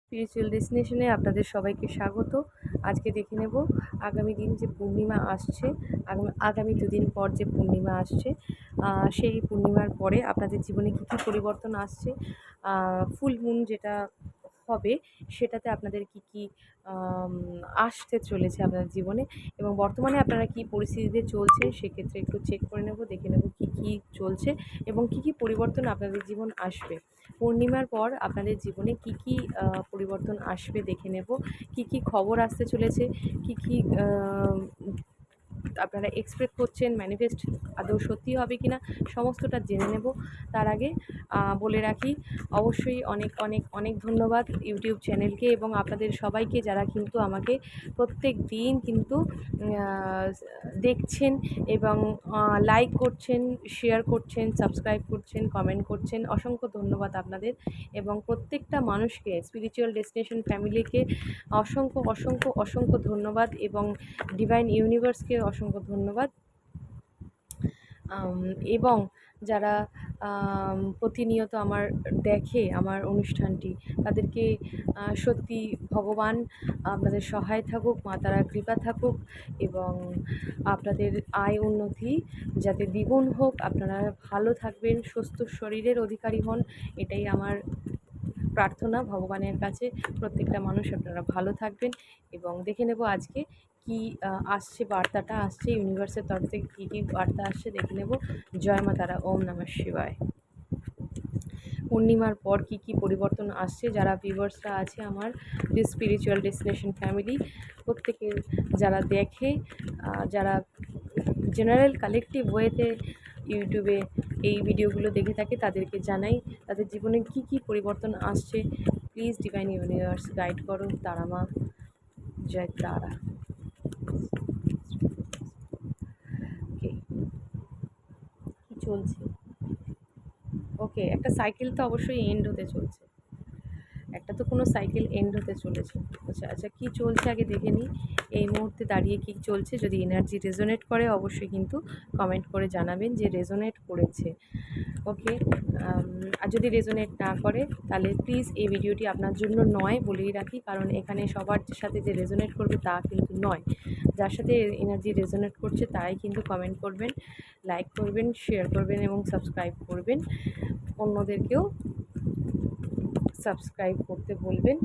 Spiritual ডেস্টিনেশনে আপনাদের সবাইকে স্বাগত। আজকে দেখে নেব আগামী দিন যে পূর্ণিমা আসছে, আগামী দুদিন পর যে পূর্ণিমা আসছে, সেই পূর্ণিমার পরে আপনাদের জীবনে কী কী পরিবর্তন আসছে, ফুল মুন যেটা হবে সেটাতে আপনাদের কী কী আসতে চলেছে আপনাদের জীবনে, এবং বর্তমানে আপনারা কী পরিস্থিতিতে চলছেন সেক্ষেত্রে একটু চেক করে নেব, দেখে নেব কী কী চলছে এবং কী কী পরিবর্তন আপনাদের জীবন আসবে। পূর্ণিমার পর আপনাদের জীবনে কী কী পরিবর্তন আসবে দেখে নেব, কী কী খবর আসতে চলেছে, কী কী আপনারা এক্সপেক্ট করছেন, ম্যানিফেস্ট আদৌ সত্যি হবে কি না, সমস্তটা জেনে নেব। তার আগে বলে রাখি, অবশ্যই অনেক অনেক অনেক ধন্যবাদ ইউটিউব চ্যানেলকে এবং আপনাদের সবাইকে যারা কিন্তু আমাকে প্রত্যেক দিন কিন্তু দেখছেন এবং লাইক করছেন, শেয়ার করছেন, সাবস্ক্রাইব করছেন, কমেন্ট করছেন। অসংখ্য ধন্যবাদ আপনাদের এবং প্রত্যেকটা মানুষকে, স্পিরিচুয়াল ডেস্টিনেশন ফ্যামিলিকে অসংখ্য অসংখ্য অসংখ্য ধন্যবাদ এবং ডিভাইন ইউনিভার্সকে অসংখ্য ধন্যবাদ। এবং যারা প্রতিনিয়ত আমার দেখে আমার অনুষ্ঠানটি, তাদেরকে সত্যি ভগবান আপনাদের সহায় থাকুক, মা তারা কৃপা থাকুক এবং আপনাদের আয় উন্নতি যাতে দ্বিগুণ হোক, আপনারা ভালো থাকবেন, সুস্থ শরীরের অধিকারী হন, এটাই আমার প্রার্থনা ভগবানের কাছে। প্রত্যেকটা মানুষ আপনারা ভালো থাকবেন এবং দেখে নেব আজকে কি আসছে, বার্তাটা আসছে ইউনিভার্সের তরফ থেকে, কী কী বার্তা আসছে দেখে নেব। জয় মা তারা, ওম নমঃ শিবায়। পূর্ণিমার পর কী কী পরিবর্তন আসছে, যারা ভিউয়ার্সরা আছে আমার স্পিরিচুয়াল ডেস্টিনেশন ফ্যামিলি, প্রত্যেকের যারা দেখে, যারা জেনারেল কালেকটিভ ওয়েতে ইউটিউবে এই ভিডিওগুলো দেখে থাকে, তাদেরকে জানাই তাদের জীবনে কী কী পরিবর্তন আসছে। প্লিজ ডিভাইন ইউনিভার্স গাইড করো, তারা মা, জয় তারা। ওকে, কী চলছে? ওকে, একটা সাইকেল তো অবশ্যই এন্ড হতে চলছে, একটা তো কোনো সাইকেল এন্ড হতে চলেছে। আচ্ছা আচ্ছা, কী চলছে আগে দেখে নিই, এই মুহূর্তে দাঁড়িয়ে কী চলছে। যদি এনার্জি রেজোনেট করে অবশ্যই কিন্তু কমেন্ট করে জানাবেন যে রেজোনেট করেছে। ওকে, আর যদি রেজোনেট না করে তাহলে প্লিজ এই ভিডিওটি আপনার জন্য নয়, বলেই রাখি, কারণ এখানে সবার সাথে যে রেজোনেট করবে তা কিন্তু নয়। যার সাথে এনার্জি রেজোনেট করছে তারাই কিন্তু কমেন্ট করবেন, লাইক করবেন, শেয়ার করবেন এবং সাবস্ক্রাইব করবেন। অন্যদেরকেও সাবস্ক্রাইব করতে বলবেন।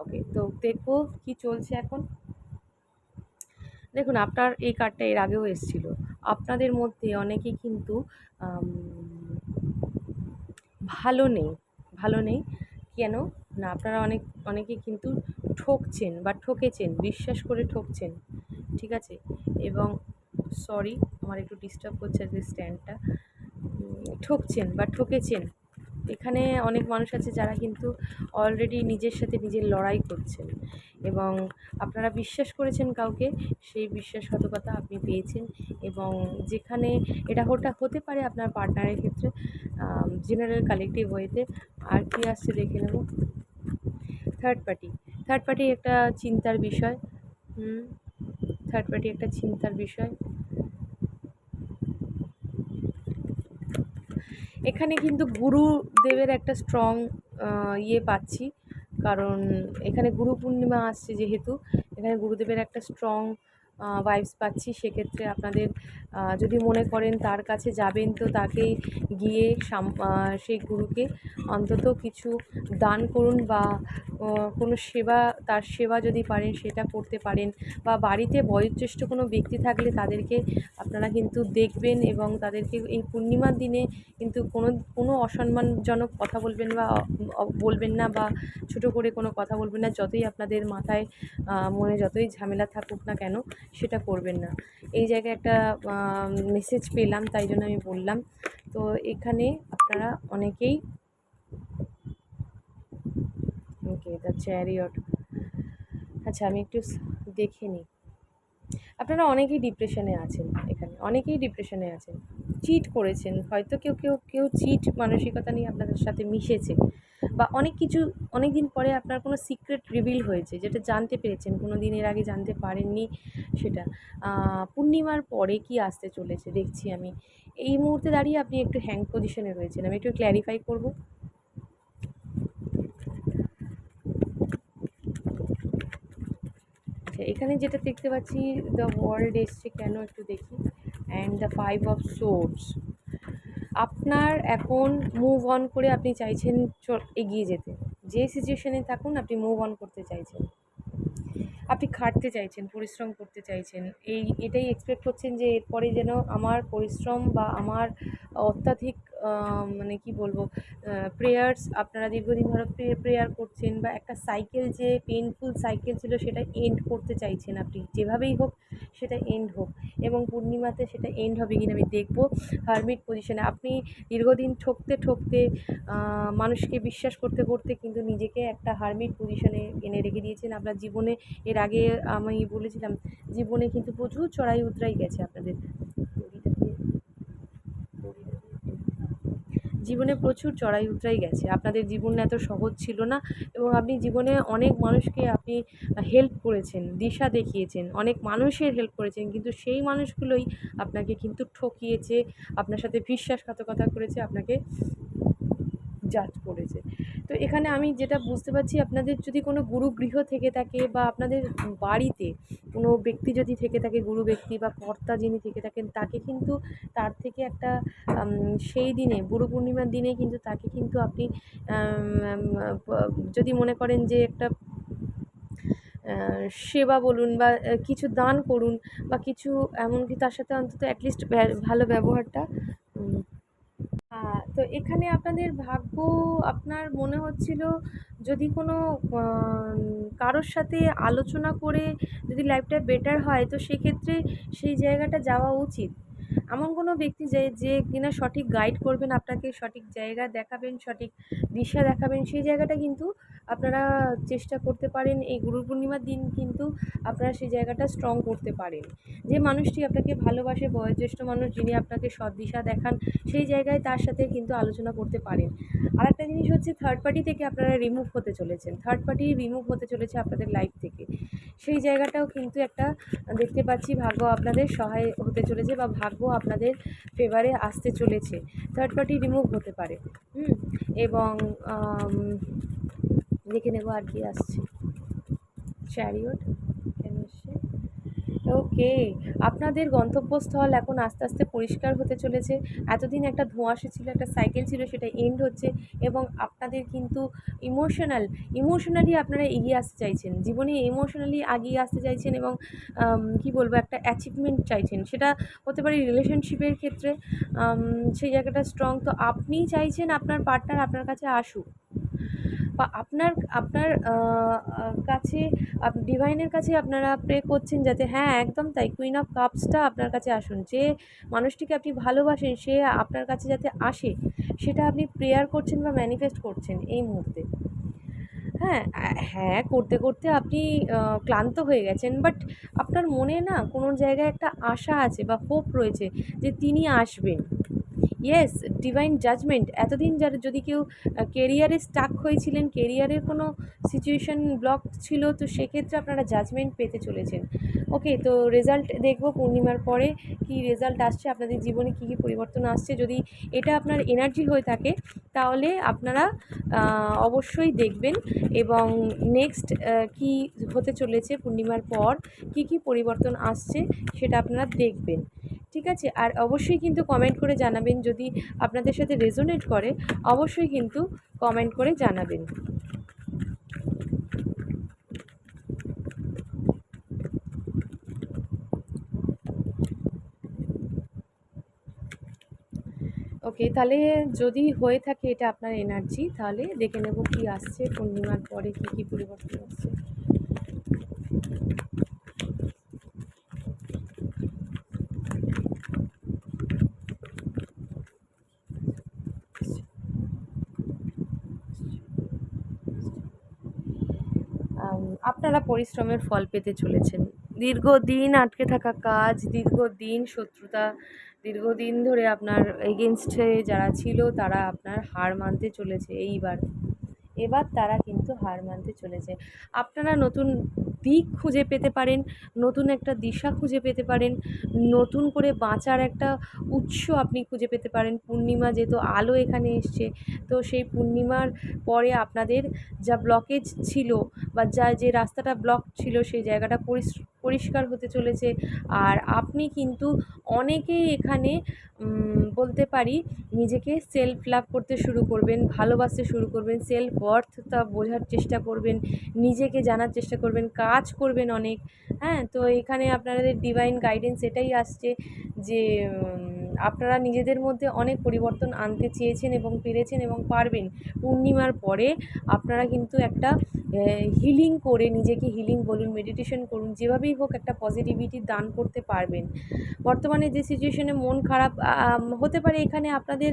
ওকে, তো দেখবো কি চলছে এখন। দেখুন, আপনার এই কার্ডটা এর আগেও এসেছিল। আপনাদের মধ্যে অনেকেই কিন্তু ভালো নেই, ভালো নেই। কেন না, আপনারা অনেকেই কিন্তু ঠকছেন বা ঠকেছেন, বিশ্বাস করে ঠকছেন, ঠিক আছে। এবং সরি, আমার একটু ডিস্টার্ব করছে যে স্ট্যান্ডটা, ঠকছেন বা ঠকেছেন। এখানে অনেক মানুষ আছে যারা কিন্তু অলরেডি নিজের সাথে নিজের লড়াই করছেন এবং আপনারা বিশ্বাস করেছেন কাউকে, সেই বিশ্বাসঘাতকতা আপনি পেয়েছেন। এবং যেখানে এটা হতে পারে আপনার পার্টনারের ক্ষেত্রে, জেনারেল কালেকটিভ ওয়েতে। আর কি আসছে দেখে নেব। থার্ড পার্টি, থার্ড পার্টি একটা চিন্তার বিষয়। থার্ড পার্টি একটা চিন্তার বিষয়। এখানে কিন্তু গুরুদেবের একটা স্ট্রং পাচ্ছি, কারণ এখানে গুরু পূর্ণিমা আসছে যেহেতু, এখানে গুরুদেবের একটা স্ট্রং ভাইবস পাচ্ছি। সেক্ষেত্রে আপনাদের যদি মনে করেন তার কাছে যাবেন, তো তাকেই গিয়ে সেই গুরুকে অন্তত কিছু দান করুন বা কোনো সেবা, তার সেবা যদি পারেন সেটা করতে পারেন, বা বাড়িতে বয়োজ্যেষ্ঠ কোনো ব্যক্তি থাকলে তাদেরকে আপনারা কিন্তু দেখবেন এবং তাদেরকে এই পূর্ণিমার দিনে কিন্তু কোনো অসম্মানজনক কথা বলবেন বা বলবেন না, বা ছোটো করে কোনো কথা বলবেন না, যতই আপনাদের মাথায় মনে যতই ঝামেলা থাকুক না কেন, সেটা করবেন না। এই জায়গায় একটা মেসেজ পেলাম, তাই জন্য আমি বললাম। তো এখানে আপনারা অনেকেই, ওকে, দ্য চ্যারিয়ট। আচ্ছা, আমি একটু দেখে নিই। আপনারা অনেকেই ডিপ্রেশনে আছেন, এখানে অনেকেই ডিপ্রেশনে আছেন, চিট করেছেন হয়তো, কেউ কেউ কেউ চিট মানসিকতা নিয়ে আপনাদের সাথে মিশেছে, বা অনেক কিছু অনেক দিন পরে আপনার কোনো সিক্রেট রিভিল হয়েছে, যেটা জানতে পেরেছেন কোনো দিনের আগে জানতে পারেননি। সেটা পূর্ণিমার পরে কি আসতে চলেছে দেখছি আমি। এই মুহূর্তে দাঁড়িয়ে আপনি একটু হ্যাং পজিশনে রয়েছেন, আমি একটু ক্ল্যারিফাই করব। আচ্ছা, এখানে যেটা দেখতে পাচ্ছি, দ্য ওয়ার্ল্ড এসছে কেন একটু দেখি। অ্যান্ড দ্য 5 অফ সোর্ডস, আপনার এখন মুভ অন করে আপনি চাইছেন এগিয়ে যেতে। যে সিচুয়েশনে থাকুন আপনি মুভ অন করতে চাইছেন, আপনি খাটতে চাইছেন, পরিশ্রম করতে চাইছেন। এটাই এক্সপেক্ট করছেন যে এরপরে যেন আমার পরিশ্রম বা আমার অত্যাধিক মানে কি বলবো, প্রেয়ার্স, আপনারা দীর্ঘদিন ধরে প্রেয়ার করছেন বা একটা সাইকেল, যে পেইনফুল সাইকেল ছিল সেটা এন্ড করতে চাইছেন আপনি, যেভাবেই হোক সেটা এন্ড হোক। এবং পূর্ণিমাতে সেটা এন্ড হবে কিনা আমি দেখবো। হারমিট পজিশনে আপনি দীর্ঘদিন ঠকতে ঠকতে, মানুষকে বিশ্বাস করতে করতে কিন্তু নিজেকে একটা হারমিট পজিশনে এনে রেখে দিয়েছেন আপনার জীবনে। এর আগে আমি বলেছিলাম, জীবনে কিন্তু প্রচুর চড়াই উতরাই গেছে আপনাদের। জীবনে প্রচুর চড়াই উতরাই গেছে, আপনাদের জীবন এত সহজ ছিল না। এবং আপনি জীবনে অনেক মানুষকে আপনি হেল্প করেছেন, দিশা দেখিয়েছেন, অনেক মানুষের হেল্প করেছেন, কিন্তু সেই মানুষগুলোই আপনাকে কিন্তু ঠকিয়েছে, আপনার সাথে বিশ্বাসঘাতকতা করেছে, আপনাকে জাজ করেছে। তো এখানে আমি যেটা বুঝতে পারছি, আপনাদের যদি কোনো গুরুগৃহ থেকে থাকে বা আপনাদের বাড়িতে কোনো ব্যক্তি যদি থেকে থাকে, গুরু ব্যক্তি বা কর্তা যিনি থেকে থাকেন, তাকে কিন্তু তার থেকে একটা সেই দিনে গুরু পূর্ণিমার দিনে কিন্তু তাকে কিন্তু আপনি যদি মনে করেন যে একটা সেবা বলুন বা কিছু দান করুন বা কিছু, এমনকি তার সাথে অন্তত অ্যাটলিস্ট ভালো ব্যবহারটা। তো এখানে আপনাদের ভাগ্য, আপনার মনে হচ্ছিল যদি কোনো কারোর সাথে আলোচনা করে যদি লাইফটা বেটার হয়, তো সেক্ষেত্রে সেই জায়গাটা যাওয়া উচিত। এমন কোনো ব্যক্তি যে যে কিনা সঠিক গাইড করবেন আপনাকে, সঠিক জায়গা দেখাবেন, সঠিক দিশা দেখাবেন, সেই জায়গাটা কিন্তু আপনারা চেষ্টা করতে পারেন। এই গুরু পূর্ণিমার দিন কিন্তু আপনারা সেই জায়গাটা স্ট্রং করতে পারেন। যে মানুষটি আপনাকে ভালোবাসে, বয়োজ্যেষ্ঠ মানুষ যিনি আপনাকে সৎ দিশা দেখান, সেই জায়গায় তার সাথে কিন্তু আলোচনা করতে পারেন। আরেকটা জিনিস হচ্ছে, থার্ড পার্টি থেকে আপনারা রিমুভ হতে চলেছেন, থার্ড পার্টি রিমুভ হতে চলেছে আপনাদের লাইফ থেকে। সেই জায়গাটাও কিন্তু একটা দেখতে পাচ্ছি, ভাগ্য আপনাদের সহায় হতে চলেছে বা ভাগ্য আপনাদের ফেভারে আসতে চলেছে। থার্ড পার্টি রিমুভ হতে পারে। এবং দেখে নেবো আর কি আসছে। চ্যারিয়ট কেন এসছে? ওকে, আপনাদের গন্তব্যস্থল এখন আস্তে আস্তে পরিষ্কার হতে চলেছে। এতদিন একটা ধোঁয়াশা ছিল, একটা সাইকেল ছিল, সেটা এন্ড হচ্ছে। এবং আপনাদের কিন্তু ইমোশনালি আপনারা এগিয়ে আসতে চাইছেন, জীবনে ইমোশনালি এগিয়ে আসতে চাইছেন। এবং কি বলবো, একটা অ্যাচিভমেন্ট চাইছেন, সেটা হতে পারে রিলেশনশিপের ক্ষেত্রে। সেই জায়গাটা স্ট্রং। তো আপনি চাইছেন আপনার পার্টনার আপনার কাছে আসুক, বা আপনার আপনার কাছে, ডিভাইনের কাছে আপনারা প্রে করছেন যাতে, হ্যাঁ একদম তাই, কুইন অফ কাপসটা আপনার কাছে আসুন। যে মানুষটিকে আপনি ভালোবাসেন সে আপনার কাছে যাতে আসে, সেটা আপনি প্রেয়ার করছেন বা ম্যানিফেস্ট করছেন এই মুহূর্তে। হ্যাঁ, হ্যাঁ, করতে করতে আপনি ক্লান্ত হয়ে গেছেন, বাট আপনার মনে না কোনো জায়গায় একটা আশা আছে বা হোপ রয়েছে যে তিনি আসবেন। Yes, divine judgment. এতদিন যারা, যদি কেউ কেরিয়ারে স্টাক হয়েছিলেন, কেরিয়ারের কোনো সিচুয়েশন ব্লক ছিল, তো সেক্ষেত্রে আপনারা জাজমেন্ট পেতে চলেছেন। ওকে, তো রেজাল্ট দেখব পূর্ণিমার পরে কি রেজাল্ট আসছে, আপনাদের জীবনে কী কী পরিবর্তন আসছে। যদি এটা আপনার এনার্জি হয়ে থাকে তাহলে আপনারা অবশ্যই দেখবেন। এবং নেক্সট কি হতে চলেছে পূর্ণিমার পর, কি কি পরিবর্তন আসছে সেটা আপনারা দেখবেন। ঠিক আছে? আর অবশ্যই কিন্তু কমেন্ট করে জানাবেন, যদি আপনাদের সাথে রেজোনেট করে অবশ্যই কিন্তু কমেন্ট করে জানাবেন। ওকে, তাহলে যদি হয়ে থাকে এটা আপনার এনার্জি, তাহলে দেখে নেব কি আসছে পূর্ণিমার পরে, কি কি পরিবর্তন আসছে। আপনারা পরিশ্রমের ফল পেতে চলেছেন। দীর্ঘদিন আটকে থাকা কাজ, দীর্ঘদিন শত্রুতা, দীর্ঘদিন ধরে আপনার এগেনস্টে যারা ছিল তারা আপনার হার মানতে চলেছে। এবার তারা কিন্তু হার মানতে চলেছে। আপনারা নতুন দিক খুঁজে পেতে পারেন, নতুন একটা দিশা খুঁজে পেতে পারেন, নতুন করে বাঁচার একটা উৎস আপনি খুঁজে পেতে পারেন। পূর্ণিমা যেহেতু আলো এখানে এসছে, তো সেই পূর্ণিমার পরে আপনাদের যা ব্লকেজ ছিল বা যে রাস্তাটা ব্লক ছিল সেই জায়গাটা পরিষ্কার হতে চলেছে। আর আপনি কিন্তু অনেকেই এখানে বলতে পারি নিজেকে সেলফ লাভ করতে শুরু করবেন, ভালোবাসতে শুরু করবেন, সেলফ ওয়ার্থটা বোঝার চেষ্টা করবেন, নিজেকে জানার চেষ্টা করবেন, কাজ করবেন অনেক। হ্যাঁ, তো এখানে আপনাদের ডিভাইন গাইডেন্স এটাই আসছে যে আপনারা নিজেদের মধ্যে অনেক পরিবর্তন আনতে চেয়েছেন এবং পেরেছেন এবং পারবেন। পূর্ণিমার পরে আপনারা কিন্তু একটা হিলিং করে, নিজেকে হিলিং বলুন, মেডিটেশন করুন, যেভাবেই হোক একটা পজিটিভিটি দান করতে পারবেন। বর্তমানে যে সিচুয়েশনে মন খারাপ হতে পারে, এখানে আপনাদের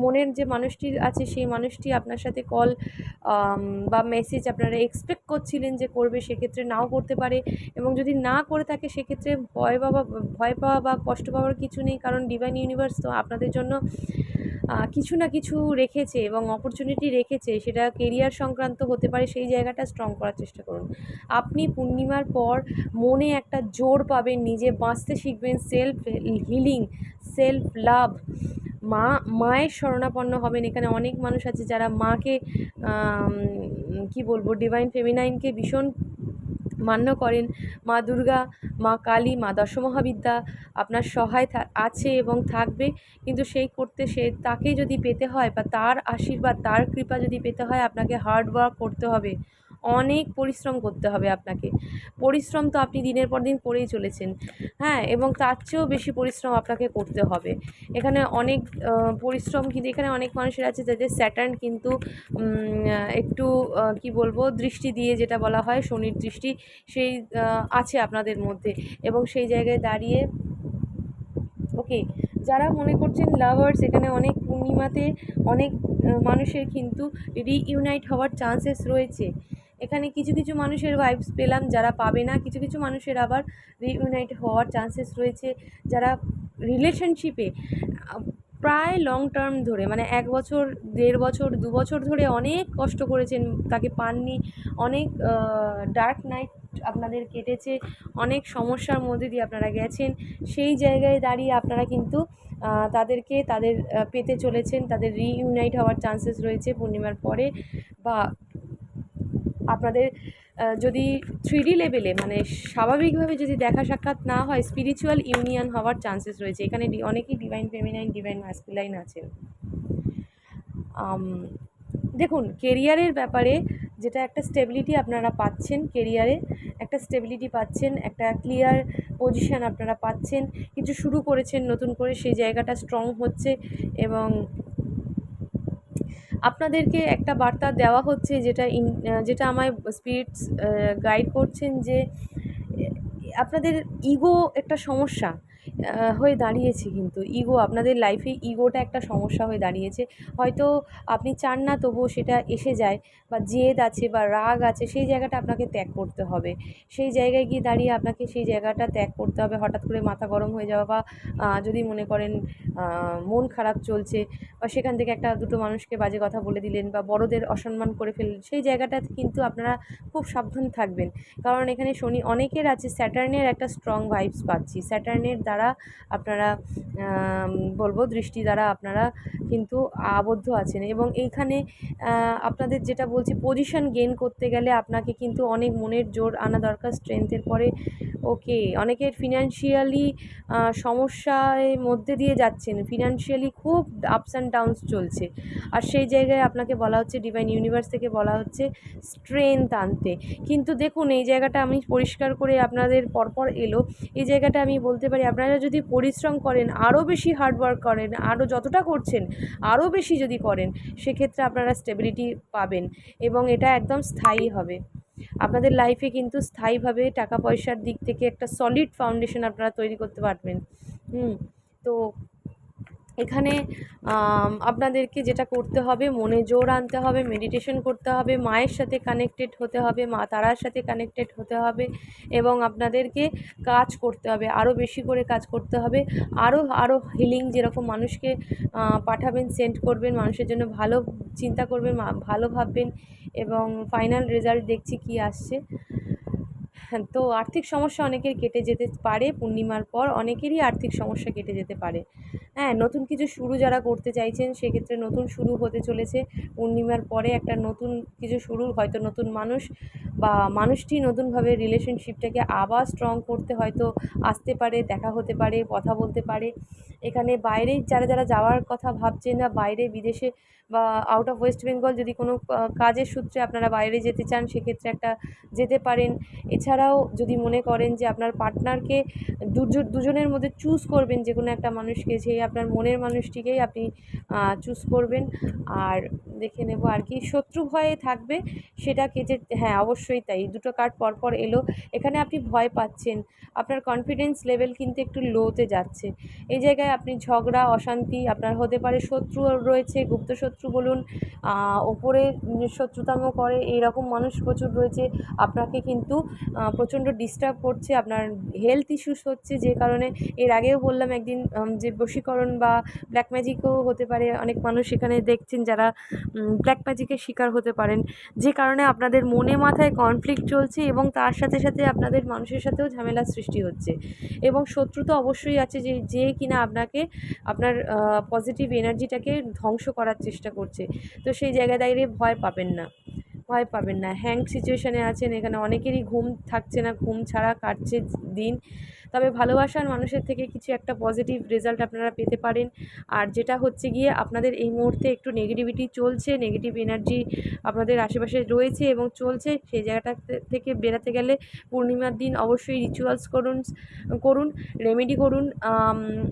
মনের যে মানুষটি আছে সেই মানুষটি আপনার সাথে কল বা মেসেজ আপনারা এক্সপেক্ট করছিলেন যে করবে, সেক্ষেত্রে নাও করতে পারে। এবং যদি না করে থাকে সেক্ষেত্রে ভয় পাওয়া বা কষ্ট পাওয়ার কিছু নেই, কারণ ডিভাইন ইউনিভার্স তো আপনাদের জন্য কিছু না কিছু রেখেছে এবং অপরচুনিটি রেখেছে। সেটা কেরিয়ার সংক্রান্ত হতে পারে, সেই জায়গাটা স্ট্রং করার চেষ্টা করুন। আপনি পূর্ণিমার পর মনে একটা জোর পাবেন, নিজে বাঁচতে শিখবেন, সেলফ হিলিং, সেলফ লাভ, মায়ের শরণাপন্ন হবেন। এখানে অনেক মানুষ আছে যারা মাকে কি বলবো, ডিভাইন ফেমিনাইনকে ভীষণ মান্য করেন। মা দুর্গা, মা কালী, মা দশমহাবিদ্যা আপনার সহায় আছে এবং থাকবে। কিন্তু তাকে যদি পেতে হয় বা তার আশীর্বাদ, তার কৃপা যদি পেতে হয়, আপনাকে হার্ড ওয়ার্ক করতে হবে, অনেক পরিশ্রম করতে হবে আপনাকে। পরিশ্রম তো আপনি দিনের পর দিন করেই চলেছেন, হ্যাঁ, এবং তার চেয়েও বেশি পরিশ্রম আপনাকে করতে হবে। এখানে অনেক পরিশ্রম, কিন্তু এখানে অনেক মানুষের আছে যাদের স্যাটার্ন কিন্তু একটু কি বলবো, দৃষ্টি দিয়ে, যেটা বলা হয় শনির দৃষ্টি, সেই আছে আপনাদের মধ্যে। এবং সেই জায়গায় দাঁড়িয়ে ওকে, যারা মনে করছেন লাভার্স, এখানে অনেক পূর্ণিমাতে অনেক মানুষের কিন্তু রিইউনাইট হওয়ার চান্সেস রয়েছে। এখানে কিছু কিছু মানুষের ভাইবস পেলাম যারা পাবে না, কিছু কিছু মানুষের আবার রিইউনাইট হওয়ার চান্সেস রয়েছে যারা রিলেশনশিপে প্রায় লং টার্ম ধরে, মানে 1 বছর, 1.5 বছর, 2 বছর ধরে অনেক কষ্ট করেছেন, তাকে পাননি, অনেক ডার্ক নাইট আপনাদের কেটেছে, অনেক সমস্যার মধ্যে দিয়ে আপনারা গেছেন। সেই জায়গায় দাঁড়িয়ে আপনারা কিন্তু তাদের পেতে চলেছেন, তাদের রিইউনাইট হওয়ার চান্সেস রয়েছে পূর্ণিমার পরে। বা আপনাদের যদি 3D লেভেলে, মানে স্বাভাবিকভাবে যদি দেখা সাক্ষাৎ না হয়, স্পিরিচুয়াল ইউনিয়ন হওয়ার চান্সেস রয়েছে। এখানে অনেকেই ডিভাইন ফেমিনাইন, ডিভাইন ম্যাসকুলাইন আছেন। দেখুন, কেরিয়ারের ব্যাপারে যেটা একটা স্টেবিলিটি আপনারা পাচ্ছেন, কেরিয়ারে একটা স্টেবিলিটি পাচ্ছেন, একটা ক্লিয়ার পজিশান আপনারা পাচ্ছেন। কিছু শুরু করেছেন নতুন করে, সেই জায়গাটা স্ট্রং হচ্ছে। এবং আপনাদেরকে একটা বার্তা দেওয়া হচ্ছে, যেটা আমায় স্পিরিটস গাইড করছেন, যে আপনাদের ইগো একটা সমস্যা হয়ে দাঁড়িয়েছে। কিন্তু আপনাদের লাইফে ইগোটা একটা সমস্যা হয়ে দাঁড়িয়েছে। হয়তো আপনি চান না, তবুও সেটা এসে যায়, বা জেদ আছে বা রাগ আছে, সেই জায়গাটা আপনাকে ত্যাগ করতে হবে। সেই জায়গায় গিয়ে দাঁড়িয়ে আপনাকে সেই জায়গাটা ত্যাগ করতে হবে। হঠাৎ করে মাথা গরম হয়ে যাওয়া, বা যদি মনে করেন মন খারাপ চলছে, বা সেখান থেকে একটা দুটো মানুষকে বাজে কথা বলে দিলেন, বা বড়দের অসম্মান করে ফেললেন, সেই জায়গাটাতে কিন্তু আপনারা খুব সাবধান থাকবেন। কারণ এখানে শনি অনেকের আছে, স্যাটার্নের একটা স্ট্রং ভাইবস পাচ্ছি। স্যাটার্নের দ্বারা আপনারা বলবো দৃষ্টি দ্বারা আপনারা কিন্তু আবদ্ধ আছেন। এবং এইখানে আপনাদের যেটা বলছি, পজিশন গেইন করতে গেলে আপনাকে কিন্তু অনেক মনের জোর আনা দরকার, স্ট্রেংথের পরে। ওকে, অনেকের ফিনান্সিয়ালি সমস্যার মধ্যে দিয়ে যাচ্ছেন, ফিনান্সিয়ালি খুব আপস অ্যান্ড ডাউনস চলছে। আর সেই জায়গায় আপনাকে বলা হচ্ছে, ডিভাইন ইউনিভার্স থেকে বলা হচ্ছে স্ট্রেংথ আনতে। কিন্তু দেখুন, এই জায়গাটা আমি পরিষ্কার করে আপনাদের পরপর এলো, এই জায়গাটা আমি বলতে পারি, আপনারা যদি পরিশ্রম করেন, আরও বেশি হার্ডওয়ার্ক করেন, আরও যতটা করছেন আরও বেশি যদি করেন, সেক্ষেত্রে আপনারা স্টেবিলিটি পাবেন এবং এটা একদম স্থায়ী হবে। আপনাদের লাইফে কিন্তু স্থায়ীভাবে টাকা পয়সার দিক থেকে একটা সলিড ফাউন্ডেশন আপনারা তৈরি করতে পারবেন। তো এখানে আপনাদেরকে যেটা করতে হবে, মনে জোর আনতে হবে, মেডিটেশন করতে হবে, মায়ের সাথে কানেক্টেড হতে হবে, মা তারার সাথে কানেক্টেড হতে হবে, এবং আপনাদেরকে কাজ করতে হবে, আরও বেশি করে কাজ করতে হবে, আরও হিলিং, যেরকম মানুষকে পাঠাবেন, সেন্ড করবেন, মানুষের জন্য ভালো চিন্তা করবেন, ভালো ভাববেন। এবং ফাইনাল রেজাল্ট দেখছি কি আসছে। হ্যাঁ, তো আর্থিক সমস্যা অনেকের কেটে যেতে পারে পূর্ণিমার পর, অনেকেরই আর্থিক সমস্যা কেটে যেতে পারে। হ্যাঁ, নতুন কিছু শুরু যারা করতে চাইছেন সেক্ষেত্রে নতুন শুরু হতে চলেছে পূর্ণিমার পরে, একটা নতুন কিছু শুরু, হয়তো নতুন মানুষ বা মানুষটি নতুনভাবে রিলেশনশিপটাকে আবার স্ট্রং করতে হয়তো আসতে পারে, দেখা হতে পারে, কথা বলতে পারে। এখানে বাইরে যারা যারা যাওয়ার কথা ভাবছেন বা বাইরে বিদেশে বা আউট অফ ওয়েস্ট বেঙ্গল যদি কোনো কাজের সূত্রে আপনারা বাইরে যেতে চান সেক্ষেত্রে একটা যেতে পারেন। এছাড়াও যদি মনে করেন যে আপনার পার্টনারকে দুজনের মধ্যে চুজ করবেন যে কোনো একটা মানুষকে, সেই আপনার মনের মানুষটিকেই আপনি চুজ করবেন। আর দেখে নেব আর কি, শত্রু ভয়ে থাকবে সেটা কেটে, হ্যাঁ অবশ্যই তাই, দুটো কার্ড পরপর এলো। এখানে আপনি ভয় পাচ্ছেন, আপনার কনফিডেন্স লেভেল কিন্তু একটু লোতে যাচ্ছে। এই জায়গায় আপনি ঝগড়া অশান্তি আপনার হতে পারে, শত্রু রয়েছে, গুপ্ত শত্রু বলুন, ওপরে শত্রুতামো করে এইরকম মানুষ প্রচুর রয়েছে। আপনাকে কিন্তু প্রচণ্ড ডিস্টার্ব করছে, আপনার হেলথ ইস্যুস হচ্ছে, যে কারণে এর আগেও বললাম একদিন যে বশীকরণ বা ব্ল্যাক ম্যাজিকও হতে পারে। অনেক মানুষ এখানে দেখছেন যারা ব্ল্যাক ম্যাজিকের শিকার হতে পারেন, যে কারণে আপনাদের মনে মাথায় কনফ্লিক্ট চলছে এবং তার সাথে সাথে আপনাদের মানুষের সাথেও ঝামেলার সৃষ্টি হচ্ছে। এবং শত্রু তো অবশ্যই আছে, যে কিনা আপনাকে আপনার পজিটিভ এনার্জিটাকে ধ্বংস করার চেষ্টা করছে। তো সেই জায়গায় দাঁড়িয়ে ভয় পাবেন না, ভয় পাবেন না। হ্যাংড সিচুয়েশানে আছেন, এখানে অনেকেরই ঘুম থাকছে না, ঘুম ছাড়া কাটছে দিন। তবে ভালোবাসার মানুষের থেকে কিছু একটা পজিটিভ রেজাল্ট আপনারা পেতে পারেন। আর যেটা হচ্ছে গিয়ে আপনাদের এই মুহূর্তে একটু নেগেটিভিটি চলছে, নেগেটিভ এনার্জি আপনাদের আশেপাশে রয়েছে এবং চলছে, সেই জায়গাটা থেকে বেরাতে গেলে পূর্ণিমার দিন অবশ্যই রিচুয়ালস করুন, রেমেডি করুন।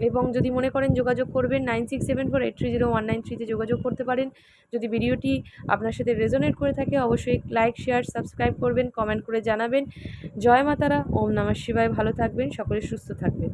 এবং যদি মনে করেন যোগাযোগ করবেন 9674830193 যোগাযোগ করতে পারেন। যদি ভিডিওটি আপনার সাথে রেজোনেট করে থাকে অবশ্যই লাইক, শেয়ার, সাবস্ক্রাইব করবেন, কমেন্ট করে জানাবেন। জয় মা তারা, ওম নমঃ শিবায়। ভালো থাকবেন, সকলে সুস্থ থাকবেন।